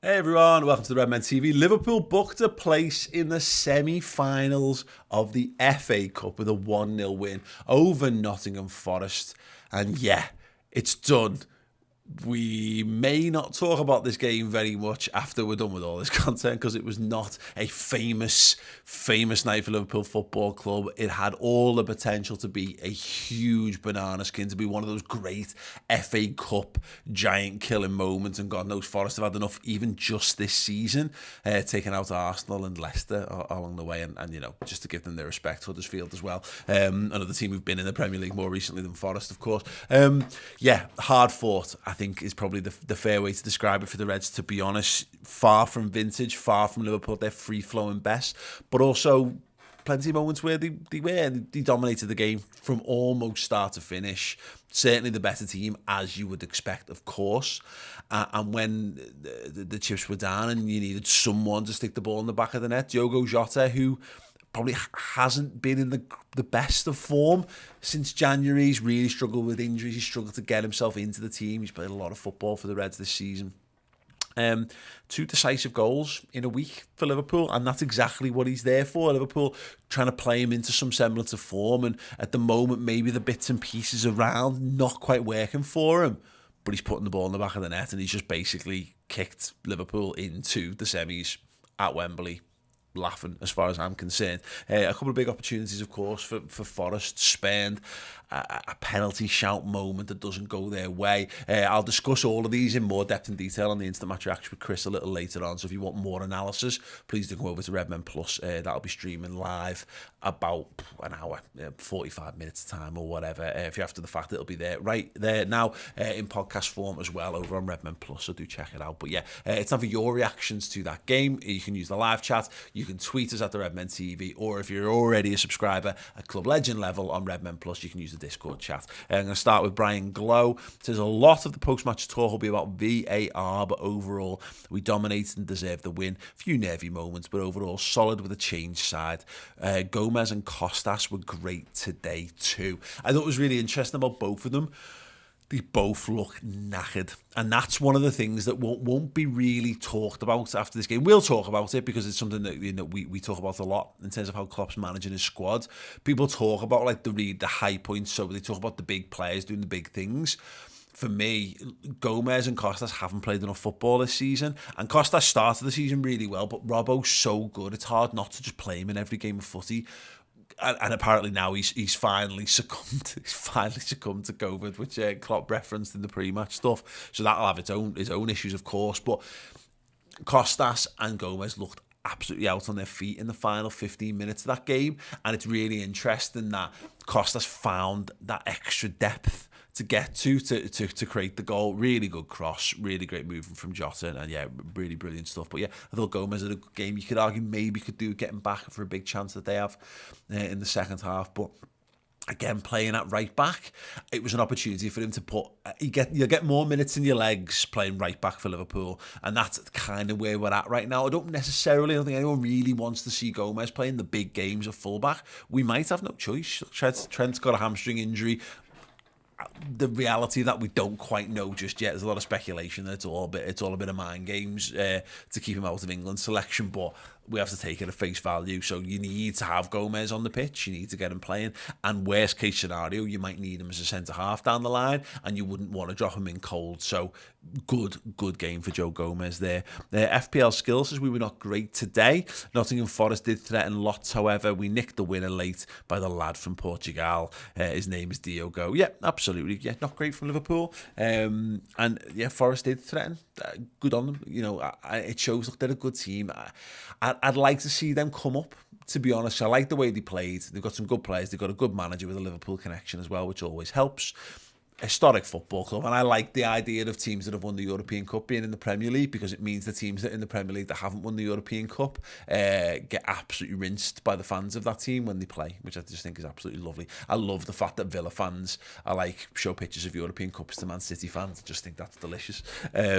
Hey everyone, welcome to the Redmen TV. Liverpool booked a place in the semi-finals of the FA Cup with a 1-0 win over Nottingham Forest. And yeah, it's done. We may not talk about this game very much after we're done with all this content because it was not a famous night for Liverpool Football Club. It had all the potential to be a huge banana skin, to be one of those great FA Cup giant killing moments, and God knows Forest have had enough even just this season, taking out Arsenal and Leicester along the way, and you know, just to give them their respect, Huddersfield as well, another team who've been in the Premier League more recently than Forest, of course. Yeah, hard fought, I think, is probably the fair way to describe it for the Reds, to be honest. Far from vintage, far from Liverpool, their free-flowing best, but also plenty of moments where they dominated the game from almost start to finish. Certainly the better team, as you would expect, of course. And when the chips were down and you needed someone to stick the ball in the back of the net, Diogo Jota, who probably hasn't been in the best of form since January. He's really struggled with injuries. He's struggled to get himself into the team. He's played a lot of football for the Reds this season. 2 decisive goals in a week for Liverpool, and that's exactly what he's there for. Liverpool trying to play him into some semblance of form, and at the moment maybe the bits and pieces around not quite working for him, but he's putting the ball in the back of the net, and he's just basically kicked Liverpool into the semis at Wembley. Laughing, as far as I'm concerned. A couple of big opportunities, of course, for Forest. Spend a penalty shout moment that doesn't go their way. I'll discuss all of these in more depth and detail on the Instant Match Reaction with Chris a little later on, so if you want more analysis, please do come over to Redmen Plus. That'll be streaming live about an hour, 45 minutes time or whatever. If you're after the fact, it'll be there right there now in podcast form as well over on Redmen Plus, so do check it out. But yeah, it's time for your reactions to that game. You can use the live chat, you can tweet us at the Redmen TV, or if you're already a subscriber at Club Legend level on Redmen Plus, you can use the Discord chat. I'm going to start with Brian Glow. Says a lot of the post-match talk will be about VAR, but overall we dominated and deserved the win. Few nervy moments, but overall solid with a change side. Gomez and Costas were great today too. I thought it was really interesting about both of them. They both look knackered, and that's one of the things that won't be really talked about after this game. We'll talk about it because it's something that, you know, we talk about a lot in terms of how Klopp's managing his squad. People talk about like the high points, so they talk about the big players doing the big things. For me, Gomez and Costas haven't played enough football this season, and Costas started the season really well, but Robbo's so good, it's hard not to just play him in every game of footy. And apparently now he's finally succumbed. He's finally succumbed to COVID, which Klopp referenced in the pre-match stuff. So that'll have its own issues, of course. But Costas and Gomez looked absolutely out on their feet in the final 15 minutes of that game, and it's really interesting that Costas found that extra depth to get to create the goal. Really good cross, really great movement from Jota, and yeah, really brilliant stuff. But yeah, I thought Gomez had a good game. You could argue maybe could do getting back for a big chance that they have in the second half, but again, playing at right back, it was an opportunity for him to put. You'll get more minutes in your legs playing right back for Liverpool, and that's kind of where we're at right now. I don't think anyone really wants to see Gomez playing the big games of fullback. We might have no choice. Trent's got a hamstring injury. The reality that we don't quite know just yet. There's a lot of speculation that it's all a bit of mind games to keep him out of England selection, but we have to take it at face value. So you need to have Gomez on the pitch, you need to get him playing, and worst case scenario, you might need him as a centre half down the line, and you wouldn't want to drop him in cold. So good game for Joe Gomez there. FPL Skills says we were not great today. Nottingham Forest did threaten lots, however we nicked the winner late by the lad from Portugal. His name is Diogo. Yeah, absolutely. Yeah, not great from Liverpool. And yeah, Forest did threaten. Good on them. You know, it shows, look, they're a good team. I'd like to see them come up, to be honest. I like the way they played. They've got some good players. They've got a good manager with a Liverpool connection as well, which always helps. Historic football club, and I like the idea of teams that have won the European Cup being in the Premier League, because it means the teams that are in the Premier League that haven't won the European Cup get absolutely rinsed by the fans of that team when they play, which I just think is absolutely lovely. I love the fact that Villa fans are like show pictures of European Cups to Man City fans. I just think that's delicious.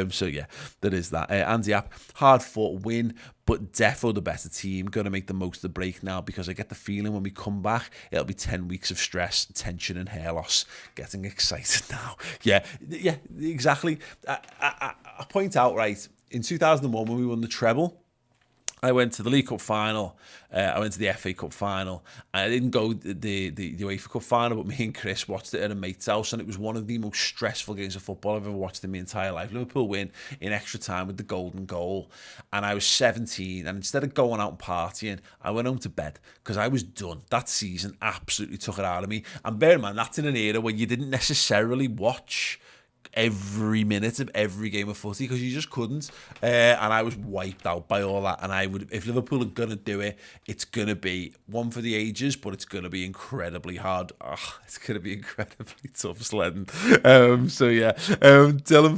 So yeah, there is that. Andy App, hard fought win, but defo the better team. Going to make the most of the break now, because I get the feeling when we come back, it'll be 10 weeks of stress, tension and hair loss. Getting excited now. Yeah, exactly. I point out, right, in 2001 when we won the treble, I went to the League Cup final. I went to the FA Cup final. I didn't go the UEFA Cup final, but me and Chris watched it at a mate's house, and it was one of the most stressful games of football I've ever watched in my entire life. Liverpool win in extra time with the golden goal, and I was 17, and instead of going out and partying, I went home to bed because I was done. That season absolutely took it out of me. And bear in mind, that's in an era when you didn't necessarily watch every minute of every game of footy because you just couldn't, and I was wiped out by all that. And I would, if Liverpool are gonna do it, it's gonna be one for the ages, but it's gonna be incredibly hard. It's gonna be incredibly tough sledding. Dylan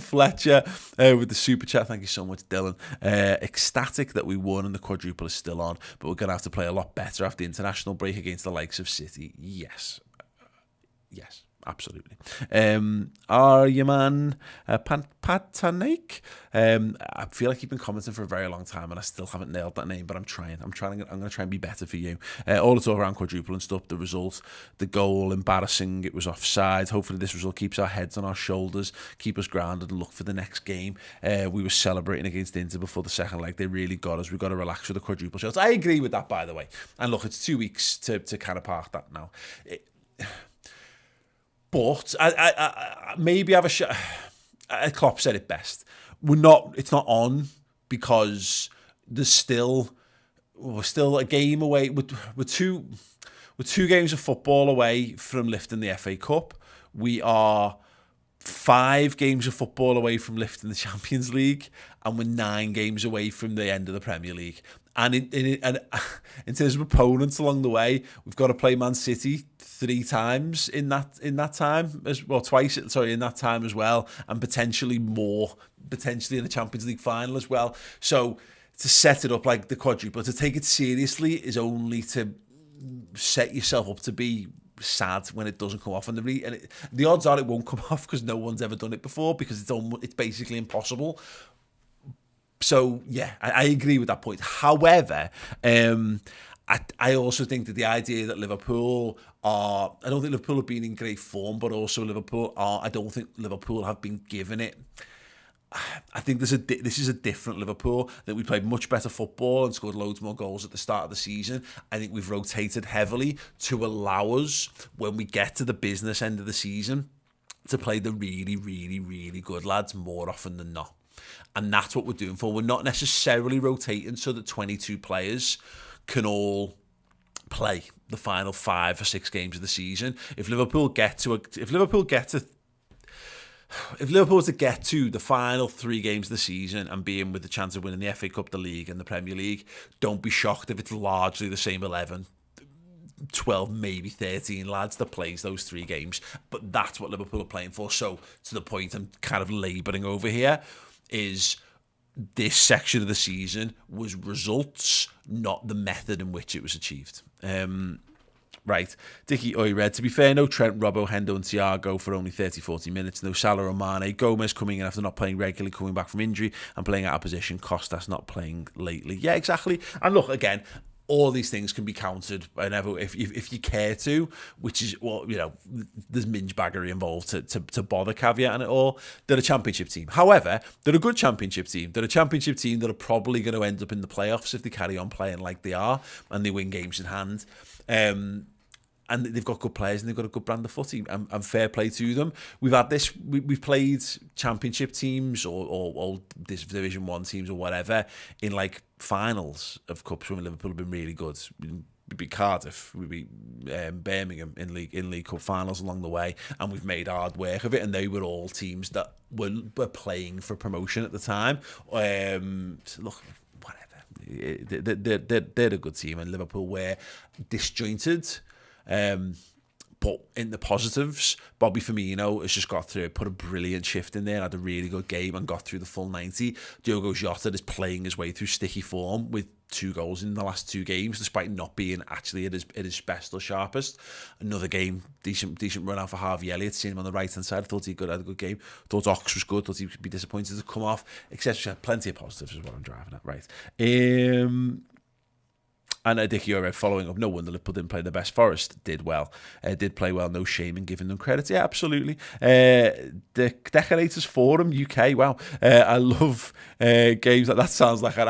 Fletcher with the super chat. Thank you so much, Dylan. Ecstatic that we won and the quadruple is still on, but we're gonna have to play a lot better after the international break against the likes of City. Yes. Absolutely. Aryaman Patanek. I feel like you've been commenting for a very long time and I still haven't nailed that name, but I'm trying. I'm going to try and be better for you. All the talk around quadruple and stuff, the result, the goal, embarrassing, it was offside. Hopefully this result keeps our heads on our shoulders, keep us grounded and look for the next game. We were celebrating against Inter before the second leg. They really got us. We've got to relax with the quadruple shots. I agree with that, by the way. And look, it's 2 weeks to kind of park that now. But I maybe have a shot. Klopp said it best. It's not on because we're still a game away. We're two games of football away from lifting the FA Cup. We are 5 games of football away from lifting the Champions League, and we're 9 games away from the end of the Premier League. And in terms of opponents along the way, we've got to play Man City 3 times in that time as well, twice. Sorry, in that time as well, and potentially more, potentially in the Champions League final as well. So to set it up like the quadruple, to take it seriously is only to set yourself up to be sad when it doesn't come off, and the odds are it won't come off because no one's ever done it before because it's basically impossible. So yeah, I agree with that point. However, I also think that the idea that Liverpool are, I don't think Liverpool have been in great form, but also I don't think Liverpool have been given it. I think this is a different Liverpool, that we played much better football and scored loads more goals at the start of the season. I think we've rotated heavily to allow us, when we get to the business end of the season, to play the really, really, really good lads more often than not. And that's what we're doing for. We're not necessarily rotating so that 22 players can all play the final 5 or 6 games of the season. If Liverpool to get to the final 3 games of the season and be in with the chance of winning the FA Cup, the League and the Premier League, don't be shocked if it's largely the same 11, 12, maybe 13 lads that plays those 3 games. But that's what Liverpool are playing for. So to the point I'm kind of labouring over here is this section of the season was results, not the method in which it was achieved. Right, Dickie Oyred. To be fair, no Trent, Robbo, Hendo and Thiago for only 30-40 minutes. No Salah or Mane. Gomez coming in after not playing regularly, coming back from injury and playing out of position. Costas not playing lately. Yeah, exactly. And look, again, all these things can be countered whenever, if you care to, which is, well, you know, there's minge baggery involved to bother caveating it all. They're a championship team. However, they're a good championship team. They're a championship team that are probably going to end up in the playoffs if they carry on playing like they are and they win games in hand. And they've got good players and they've got a good brand of footy, and fair play to them. We've had this, we've played championship teams or this Division 1 teams or whatever in like finals of cups when Liverpool have been really good. We beat Cardiff, we beat Birmingham in League Cup finals along the way, and we've made hard work of it, and they were all teams that were playing for promotion at the time. So look, whatever. They're a good team, and Liverpool were disjointed. But in the positives, Bobby Firmino has just got through, put a brilliant shift in there, had a really good game and got through the full 90. Diogo Jota is playing his way through sticky form with 2 goals in the last 2 games, despite not being actually at his best or sharpest. Another game, decent run out for Harvey Elliott, seeing him on the right-hand side. I thought he had a good game. Thought Ox was good, thought he would be disappointed to come off, etc. Plenty of positives is what I'm driving at, right? And Dickie O'Red following up, no wonder Liverpool didn't play the best. Forest did well, did play well, no shame in giving them credit. Yeah, absolutely. The Decorators Forum UK, wow. I love games that sounds like an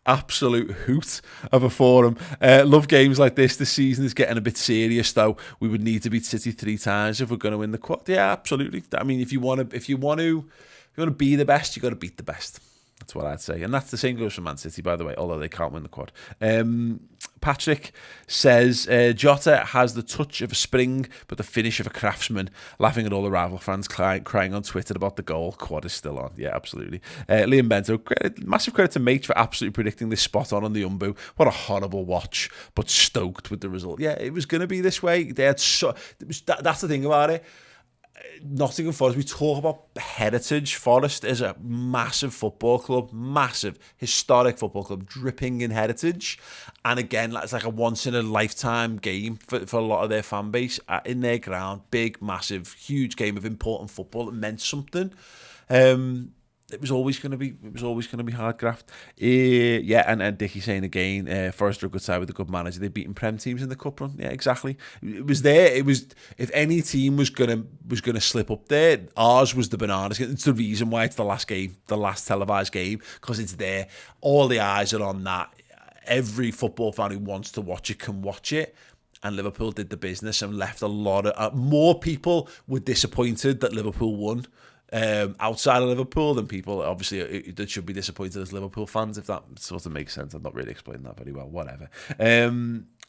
absolute hoot of a forum. Love games like this. This season is getting a bit serious, though. We would need to beat City 3 times if we're going to win the quad. Yeah, absolutely. I mean, if you want to be the best, you got to beat the best. That's what I'd say. And that's the same goes for Man City, by the way, although they can't win the quad. Patrick says, Jota has the touch of a spring, but the finish of a craftsman. Laughing at all the rival fans crying on Twitter about the goal. Quad is still on. Yeah, absolutely. Liam Bento, massive credit to Mate for absolutely predicting this spot on the Umbu. What a horrible watch, but stoked with the result. Yeah, it was going to be this way. That's the thing about it. Nottingham Forest, we talk about heritage. Forest is a massive football club, massive, historic football club, dripping in heritage. And again, it's like a once-in-a-lifetime game for a lot of their fan base in their ground. Big, massive, huge game of important football that meant something. It was always going to be hard graft. Yeah, and Dickie saying again, Forest are a good side with a good manager. They've beaten Prem teams in the cup run. Yeah, exactly. It was there. It was, if any team was gonna slip up there, ours was the bananas. It's the reason why it's the last game, the last televised game, because it's there. All the eyes are on that. Every football fan who wants to watch it can watch it. And Liverpool did the business and left a lot of more people were disappointed that Liverpool won. Outside of Liverpool than people obviously that should be disappointed as Liverpool fans, if that sort of makes sense. I'm not really explaining that very well, whatever.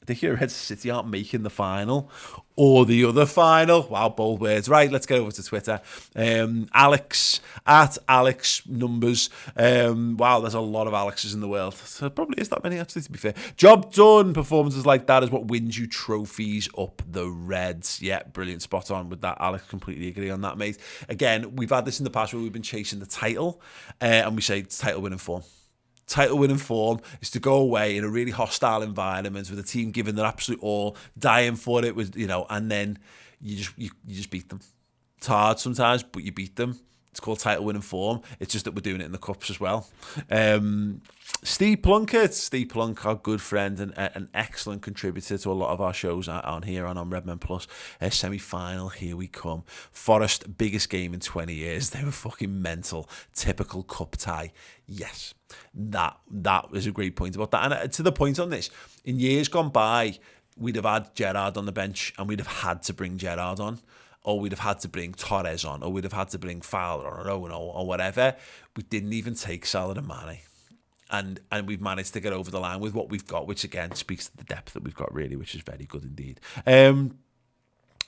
The Red City aren't making the final or the other final. Wow, bold words. Right, let's get over to Twitter. Alex at Alex Numbers. Wow, there's a lot of Alexes in the world. There probably is that many, actually, to be fair. Job done. Performances like that is what wins you trophies up the Reds. Yeah, brilliant. Spot on with that, Alex. Completely agree on that, mate. Again, we've had this in the past where we've been chasing the title, and we say it's title winning form. Title winning form is to go away in a really hostile environment with a team giving their absolute all, dying for it, with and then you just beat them. It's hard sometimes, but you beat them. It's called title winning form. It's just that we're doing it in the cups as well. Steve Plunkett, our good friend and an excellent contributor to a lot of our shows on here and on Redmen Plus. Semi-final, here we come. Forest, biggest game in 20 years. They were fucking mental. Typical cup tie. Yes, that is a great point about that. And to the point on this, in years gone by, we'd have had Gerrard on the bench and we'd have had to bring Gerrard on. Or we'd have had to bring Torres on, or we'd have had to bring Fowler or Owen or whatever. We didn't even take Salah and Mane. And we've managed to get over the line with what we've got, which again speaks to the depth that we've got, really, which is very good indeed. And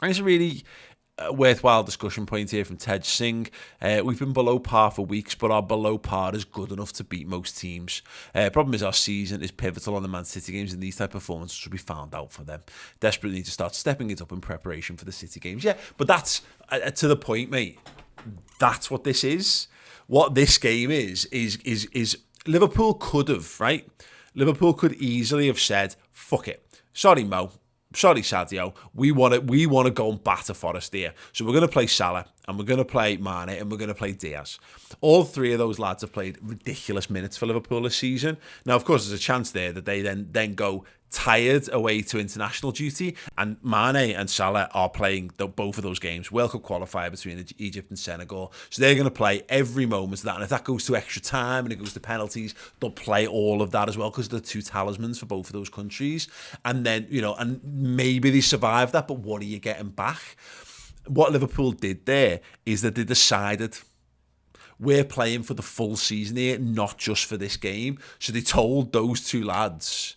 it's a really worthwhile discussion point here from Tej Singh. We've been below par for weeks, but our below par is good enough to beat most teams. Problem is our season is pivotal on the Man City games, and these type of performances will be found out for them. Desperately need to start stepping it up in preparation for the City games. Yeah, but that's to the point, mate. That's what this is. What this game is Liverpool could have, right? Liverpool could easily have said, fuck it. Sorry, Mo. Sorry, Sadio. We want to go and batter Forest here. So we're going to play Salah, and we're going to play Mane, and we're going to play Diaz. All three of those lads have played ridiculous minutes for Liverpool this season. Now, of course, there's a chance there that they then go tired away to international duty, and Mane and Salah are playing both of those games. World Cup qualifier between Egypt and Senegal, so they're going to play every moment of that, and if that goes to extra time and it goes to penalties, they'll play all of that as well, because they're two talismans for both of those countries. And then and maybe they survive that, but what are you getting back? What Liverpool did there is that they decided, we're playing for the full season here, not just for this game. So they told those two lads,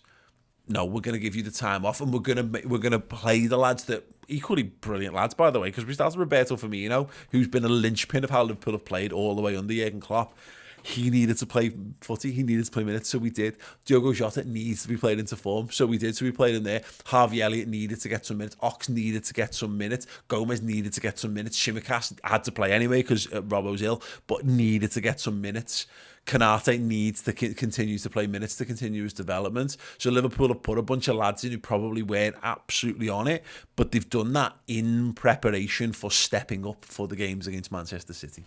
no, we're going to give you the time off, and we're going to play the lads that equally brilliant lads, by the way, because we started Roberto Firmino, who's been a linchpin of how Liverpool have played all the way under Jurgen Klopp. He needed to play footy. He needed to play minutes, so we did. Diogo Jota needs to be played into form, so we did. So we played in there. Harvey Elliott needed to get some minutes. Ox needed to get some minutes. Gomez needed to get some minutes. Shimikas had to play anyway because Robbo's ill, but needed to get some minutes. Kanate needs to continue to play minutes to continue his development. So Liverpool have put a bunch of lads in who probably weren't absolutely on it, but they've done that in preparation for stepping up for the games against Manchester City.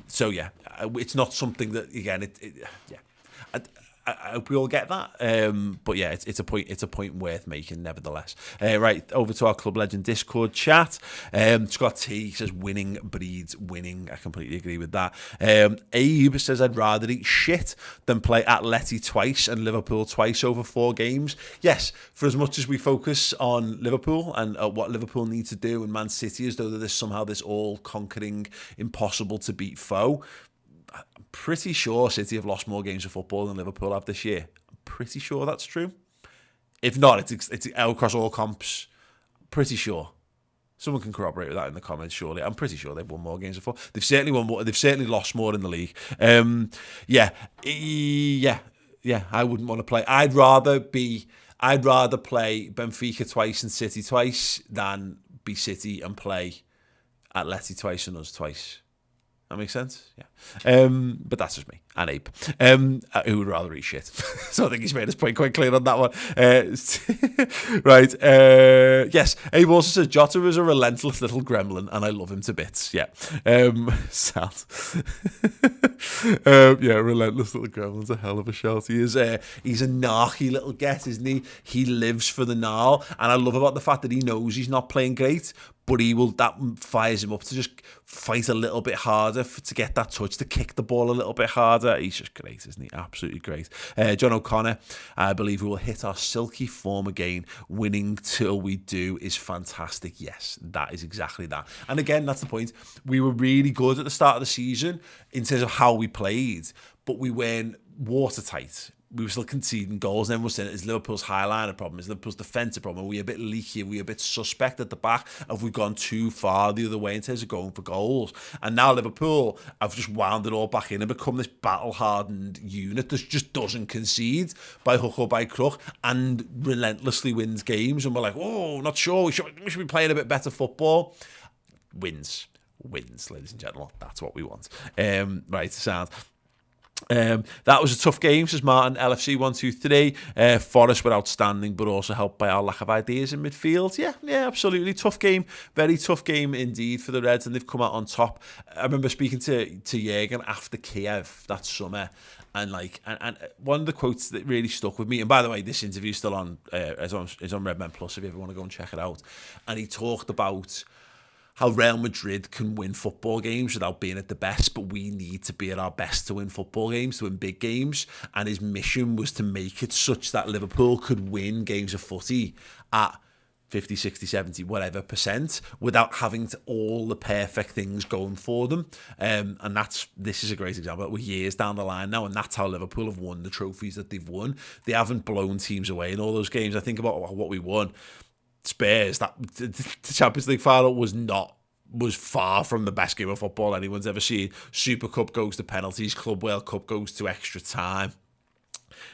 So yeah, it's not something that, again, I hope we all get that. But yeah, it's a point worth making, nevertheless. Right, over to our Club Legend Discord chat. Scott T says winning breeds winning. I completely agree with that. Abe says I'd rather eat shit than play Atleti twice and Liverpool twice over 4 games. Yes, for as much as we focus on Liverpool and what Liverpool need to do and Man City as though there's somehow this all-conquering, impossible to beat foe, I'm pretty sure City have lost more games of football than Liverpool have this year. I'm pretty sure that's true. If not, it's across all comps. Pretty sure. Someone can corroborate with that in the comments, surely. I'm pretty sure they've won more games of football. They've certainly won more. They've certainly lost more in the league. Yeah. I wouldn't want to play. I'd rather play Benfica twice and City twice than be City and play Atleti twice and us twice. That makes sense? Yeah. But that's just me. And Abe. Who would rather eat shit. So I think he's made his point quite clear on that one. Right. Yes. Abe also says Jota is a relentless little gremlin and I love him to bits. Yeah. Sad. Yeah, relentless little gremlin's a hell of a shout. He's a narky little get, isn't he? He lives for the gnarl. And I love about the fact that he knows he's not playing great, but that fires him up to just fight a little bit harder, to get that touch, to kick the ball a little bit harder. He's just great, isn't he? Absolutely great. John O'Connor, I believe we will hit our silky form again. Winning till we do is fantastic. Yes, that is exactly that. And again, that's the point. We were really good at the start of the season in terms of how we played, but we weren't watertight. We were still conceding goals, and everyone was saying, is Liverpool's high-liner problem? Is Liverpool's defensive problem? Are we a bit leaky? Are we a bit suspect at the back? Have we gone too far the other way in terms of going for goals? And now Liverpool have just wound it all back in and become this battle-hardened unit that just doesn't concede by hook or by crook and relentlessly wins games. And we're like, oh, not sure. We should be playing a bit better football. Wins, ladies and gentlemen. That's what we want. Right, sound. That was a tough game, says Martin. LFC 1-2-3. Forest were outstanding, but also helped by our lack of ideas in midfield. Yeah, absolutely. Tough game. Very tough game indeed for the Reds, and they've come out on top. I remember speaking to Jürgen after Kiev that summer, and one of the quotes that really stuck with me, and by the way, this interview's still on, is on Redmen Plus if you ever want to go and check it out. And he talked about how Real Madrid can win football games without being at the best, but we need to be at our best to win football games, to win big games. And his mission was to make it such that Liverpool could win games of footy at 50, 60, 70, whatever % without having all the perfect things going for them. And this is a great example. We're years down the line now, and that's how Liverpool have won the trophies that they've won. They haven't blown teams away in all those games. I think about what we won. Spurs, that the Champions League final was far from the best game of football anyone's ever seen. Super Cup goes to penalties, Club World Cup goes to extra time,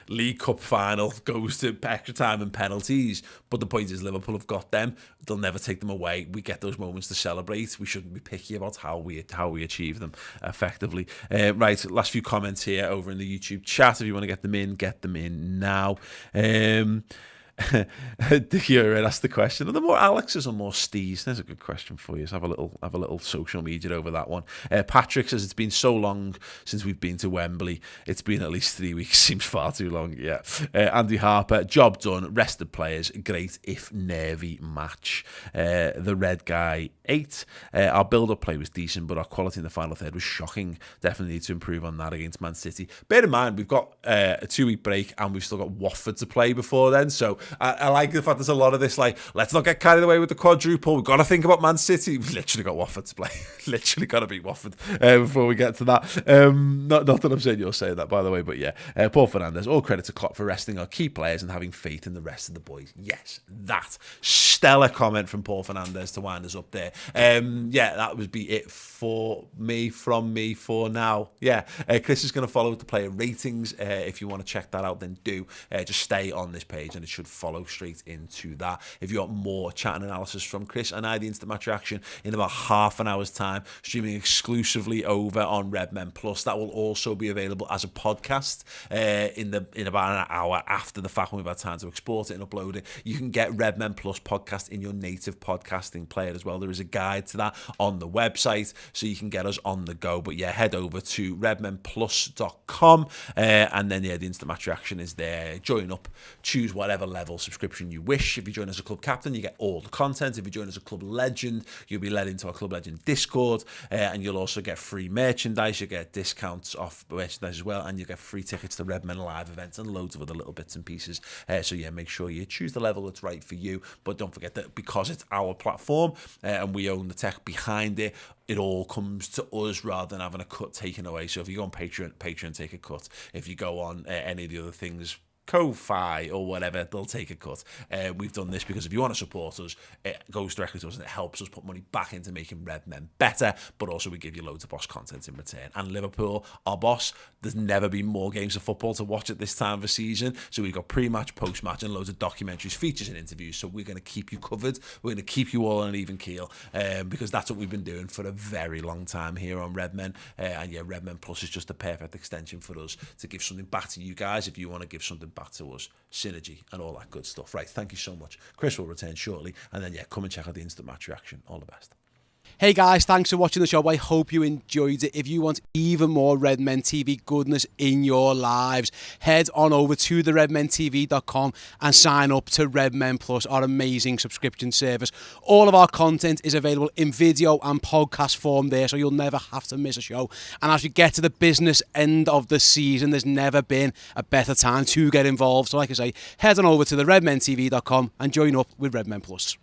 League Cup final goes to extra time and penalties. But the point is, Liverpool have got them. They'll never take them away. We get those moments to celebrate. We shouldn't be picky about how we achieve them effectively. Right, last few comments here over in the YouTube chat. If you want to get them in now. You're asked the question: are there more Alexes or more Steves? There's a good question for you. So have a little social media over that one. Patrick says it's been so long since we've been to Wembley. It's been at least 3 weeks. Seems far too long. Yeah. Andy Harper: job done. Rested players. Great if nervy match. The red guy 8. Our build-up play was decent, but our quality in the final third was shocking. Definitely need to improve on that against Man City. Bear in mind, we've got a 2-week break and we've still got Watford to play before then. So I like the fact there's a lot of this, let's not get carried away with the quadruple. We've got to think about Man City. We've literally got Watford to play. Literally got to beat Watford before we get to that. Not that I'm saying you're saying that, by the way, but yeah. Paul Fernandes: all credit to Klopp for resting our key players and having faith in the rest of the boys. Yes, that stellar comment from Paul Fernandes to wind us up there. That would be it from me for now. Yeah, Chris is going to follow with the player ratings. If you want to check that out, then do. Just stay on this page and it should follow straight into that. If you want more chat and analysis from Chris and I, the Instant Match Reaction, in about half an hour's time, streaming exclusively over on Redmen Plus. That will also be available as a podcast in about an hour after the fact when we've had time to export it and upload it. You can get Redmen Plus podcast podcast in your native podcasting player as well. There is a guide to that on the website, so you can get us on the go. But yeah, head over to redmenplus.com, and then yeah, the instant match reaction is there. Join up, choose whatever level subscription you wish. If you join as a club captain, you get all the content. If you join as a club legend, you'll be led into our club legend Discord, and you'll also get free merchandise. You get discounts off merchandise as well, and you get free tickets to Redmen live events and loads of other little bits and pieces. So yeah, make sure you choose the level that's right for you, but don't forget that because it's our platform and we own the tech behind it, it all comes to us rather than having a cut taken away. So if you go on Patreon take a cut. If you go on any of the other things, Ko-Fi or whatever, they'll take a cut. We've done this because if you want to support us, it goes directly to us and it helps us put money back into making Redmen better, but also we give you loads of boss content in return. And Liverpool, our boss, there's never been more games of football to watch at this time of the season, so we've got pre-match, post-match and loads of documentaries, features and interviews, so we're going to keep you covered. We're going to keep you all on an even keel, because that's what we've been doing for a very long time here on Redmen, and yeah, Redmen Plus is just a perfect extension for us to give something back to you guys if you want to give something back to us, synergy and all that good stuff. Right, thank you so much. Chris will return shortly, and then yeah, come and check out the instant match reaction. All the best. Hey guys, thanks for watching the show. I hope you enjoyed it. If you want even more Redmen TV goodness in your lives, head on over to the redmentv.com and sign up to Redmen Plus, our amazing subscription service. All of our content is available in video and podcast form there, so you'll never have to miss a show. And as we get to the business end of the season, there's never been a better time to get involved. So like I say, head on over to the redmentv.com and join up with Redmen Plus.